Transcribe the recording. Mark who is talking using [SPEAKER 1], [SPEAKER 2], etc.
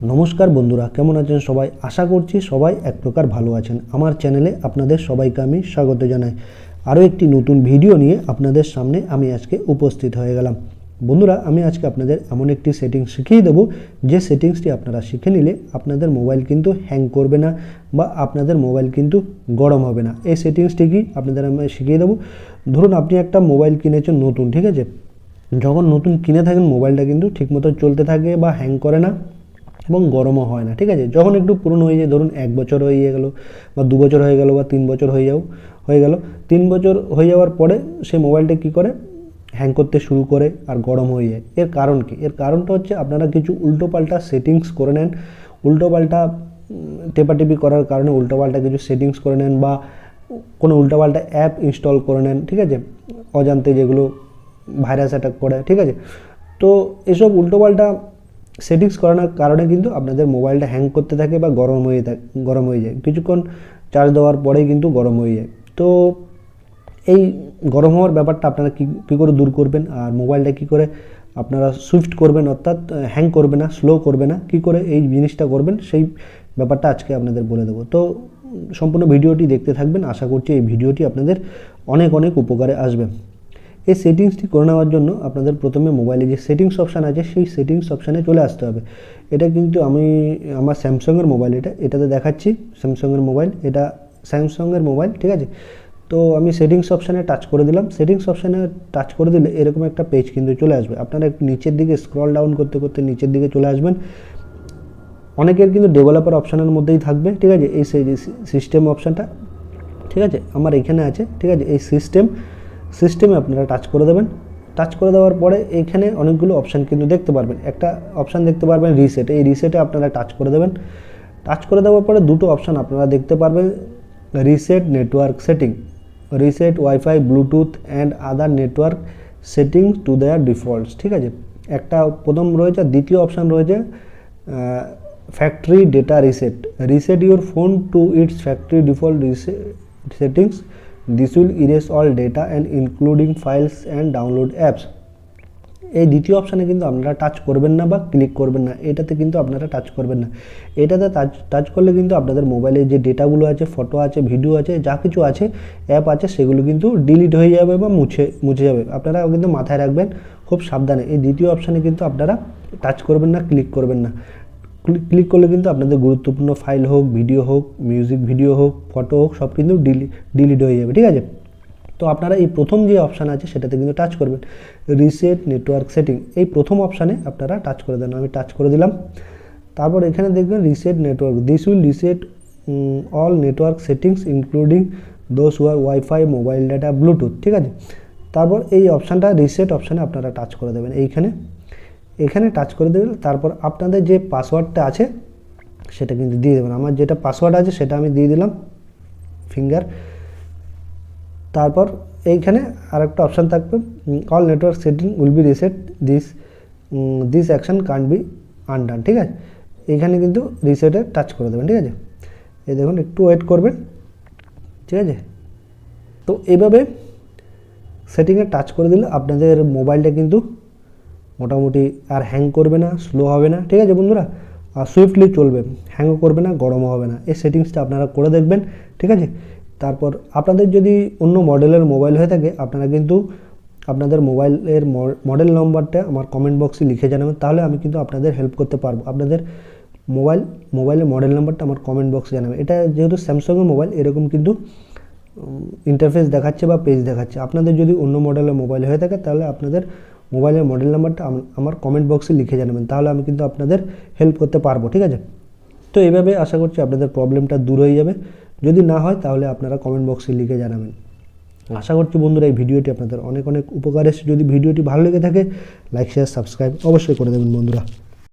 [SPEAKER 1] নমস্কার বন্ধুরা, কেমন আছেন সবাই? আশা করছি সবাই এক প্রকার ভালো আছেন। আমার চ্যানেলে আপনাদের সবাইকে আমি স্বাগত জানাই। আরও একটি নতুন ভিডিও নিয়ে আপনাদের সামনে আমি আজকে উপস্থিত হয়ে গেলাম। বন্ধুরা, আমি আজকে আপনাদের এমন একটি সেটিংস শিখিয়ে দেবো যে সেটিংসটি আপনারা শিখে নিলে আপনাদের মোবাইল কিন্তু হ্যাং করবে না বা আপনাদের মোবাইল কিন্তু গরম হবে না। এই সেটিংসটি কি আপনাদের আমি শিখিয়ে দেবো। ধরুন আপনি একটা মোবাইল কিনেছেন নতুন, ঠিক আছে? যখন নতুন কিনে থাকেন মোবাইলটা কিন্তু ঠিকমতো চলতে থাকে বা হ্যাং করে না এবং গরমও হয় না, ঠিক আছে? যখন একটু পুরনো হয়ে যায়, ধরুন 1 বছর হয়ে গেল বা 2 বছর হয়ে গেল বা 3 বছর হয়ে গেল 3 বছর হয়ে যাওয়ার পরে সেই মোবাইলটা কী করে, হ্যাং করতে শুরু করে আর গরম হয়ে যায়। এর কারণ কি? এর কারণটা হচ্ছে আপনারা কিছু উল্টোপাল্টা সেটিংস করে নেন, উল্টোপাল্টা টেপাটেপি করার কারণে উল্টোপাল্টা কিছু সেটিংস করে নেন বা কোনো উল্টোপাল্টা অ্যাপ ইনস্টল করে নেন, ঠিক আছে? অজান্তে যেগুলো ভাইরাস অ্যাটাক করে, ঠিক আছে? তো এসব উল্টোপাল্টা সেটিংস করানোর কারণে কিন্তু আপনাদের মোবাইলটা হ্যাং করতে থাকে বা গরম হয়ে যায়। কিছুক্ষণ চার্জ দেওয়ার পরেই কিন্তু গরম হয়ে যায়। তো এই গরম হওয়ার ব্যাপারটা আপনারা কী করে দূর করবেন আর মোবাইলটা কী করে আপনারা সুইফট করবেন, অর্থাৎ হ্যাং করবে না, স্লো করবে না, কী করে এই জিনিসটা করবেন সেই ব্যাপারটা আজকে আপনাদের বলে দেবো। তো সম্পূর্ণ ভিডিওটি দেখতে থাকবেন। আশা করছি এই ভিডিওটি আপনাদের অনেক অনেক উপকারে আসবে। এই সেটিংসটি করে নেওয়ার জন্য আপনাদের প্রথমে মোবাইলে যে সেটিংস অপশান আছে সেই সেটিংস অপশানে চলে আসতে হবে। এটা কিন্তু আমি আমার স্যামসাংয়ের মোবাইল, এটাতে দেখাচ্ছি স্যামসাংয়ের মোবাইল, এটা স্যামসাংয়ের মোবাইল, ঠিক আছে? তো আমি সেটিংস অপশানে টাচ করে দিলাম। সেটিংস অপশানে টাচ করে দিলে এরকম একটা পেজ কিন্তু চলে আসবে। আপনারা একটু নিচের দিকে স্ক্রল ডাউন করতে করতে নিচের দিকে চলে আসবেন। অনেকের কিন্তু ডেভেলপার অপশানের মধ্যেই থাকবে, ঠিক আছে? এই সিস্টেম অপশানটা, ঠিক আছে, আমার এখানে আছে, ঠিক আছে? এই সিস্টেমে আপনারা টাচ করে দেবেন। টাচ করে দেওয়ার পরে এইখানে অনেকগুলো অপশান কিন্তু দেখতে পারবেন। একটা অপশান দেখতে পারবেন রিসেট, এই রিসেটে আপনারা টাচ করে দেবেন। টাচ করে দেওয়ার পরে দুটো অপশান আপনারা দেখতে পারবেন, reset network setting, reset WiFi Bluetooth and other network setting to their defaults, ঠিক আছে? একটা প্রথম রয়েছে, দ্বিতীয় অপশান রয়েছে factory data reset your phone to its factory default settings, this will erase all data and including files and download apps. এই দ্বিতীয় অপশানে কিন্তু আপনারা টাচ করবেন না বা ক্লিক করবেন না, এটাতে কিন্তু আপনারা টাচ করবেন না। এটাতে টাচ করলে কিন্তু আপনাদের মোবাইলে যে ডেটাগুলো আছে, ফটো আছে, ভিডিও আছে, যা কিছু আছে, অ্যাপ আছে, সেগুলো কিন্তু ডিলিট হয়ে যাবে বা মুছে যাবে। আপনারা কিন্তু মাথায় রাখবেন, খুব সাবধানে। এই দ্বিতীয় অপশানে কিন্তু আপনারা টাচ করবেন না, ক্লিক করবেন না। ক্লিক করলে কিন্তু আপনাদের গুরুত্বপূর্ণ ফাইল হোক, ভিডিও হোক, মিউজিক ভিডিও হোক, ফটো হোক, সব কিন্তু ডিলিট হয়ে যাবে, ঠিক আছে? তো আপনারা এই প্রথম যে অপশান আছে সেটাতে কিন্তু টাচ করবেন, রিসেট নেটওয়ার্ক সেটিং, এই প্রথম অপশানে আপনারা টাচ করে দেন। আমি টাচ করে দিলাম। তারপর এখানে দেখবেন reset network, this will reset all network settings including those who are WiFi, mobile data, Bluetooth, ঠিক আছে? তারপর এই অপশানটা রিসেট অপশানে আপনারা টাচ করে দেবেন। এখানে টাচ করে দেবেন। তারপর আপনাদের যে পাসওয়ার্ডটা আছে সেটা কিন্তু দিয়ে দেবেন। আমার যেটা পাসওয়ার্ড আছে সেটা আমি দিয়ে দিলাম, ফিঙ্গার। তারপর এইখানে আরেকটা অপশান থাকবে, all network setting will be reset, this action can't be undone, ঠিক আছে? এইখানে কিন্তু রিসেটে টাচ করে দেবেন, ঠিক আছে? এই দেখুন, একটু ওয়েট করবেন, ঠিক আছে? তো এইভাবে সেটিংয়ে টাচ করে দিলে আপনাদের মোবাইলটা কিন্তু মোটামুটি আর হ্যাং করবে না, স্লো হবে না, ঠিক আছে বন্ধুরা? আর সুইফটলি চলবে, হ্যাংও করবে না, গরমও হবে না। এই সেটিংসটা আপনারা করে দেখবেন, ঠিক আছে? তারপর আপনাদের যদি অন্য মডেলের মোবাইল হয়ে থাকে, আপনারা কিন্তু আপনাদের মোবাইলের মডেল নম্বরটা আমার কমেন্ট বক্সে লিখে জানাবেন, তাহলে আমি কিন্তু আপনাদের হেল্প করতে পারবো। আপনাদের মোবাইলের মডেল নাম্বারটা আমার কমেন্ট বক্সে জানাবেন। এটা যেহেতু স্যামসাংয়ের মোবাইল, এরকম কিন্তু ইন্টারফেস দেখাচ্ছে বা পেজ দেখাচ্ছে। আপনাদের যদি অন্য মডেলের মোবাইল হয়ে থাকে তাহলে আপনাদের মোবাইলের মডেল নাম্বারটা আমার কমেন্ট বক্সে লিখে জানাবেন, তাহলে আমি কিন্তু আপনাদের হেল্প করতে পারবো, ঠিক আছে? তো এইভাবে আশা করছি আপনাদের প্রবলেমটা দূর হয়ে যাবে। যদি না হয় তাহলে আপনারা কমেন্ট বক্সে লিখে জানাবেন। আশা করছি বন্ধুরা এই ভিডিওটি আপনাদের অনেক অনেক উপকার এসেছে। যদি ভিডিওটি ভালো লেগে থাকে লাইক, শেয়ার, সাবস্ক্রাইব অবশ্যই করে দেবেন বন্ধুরা।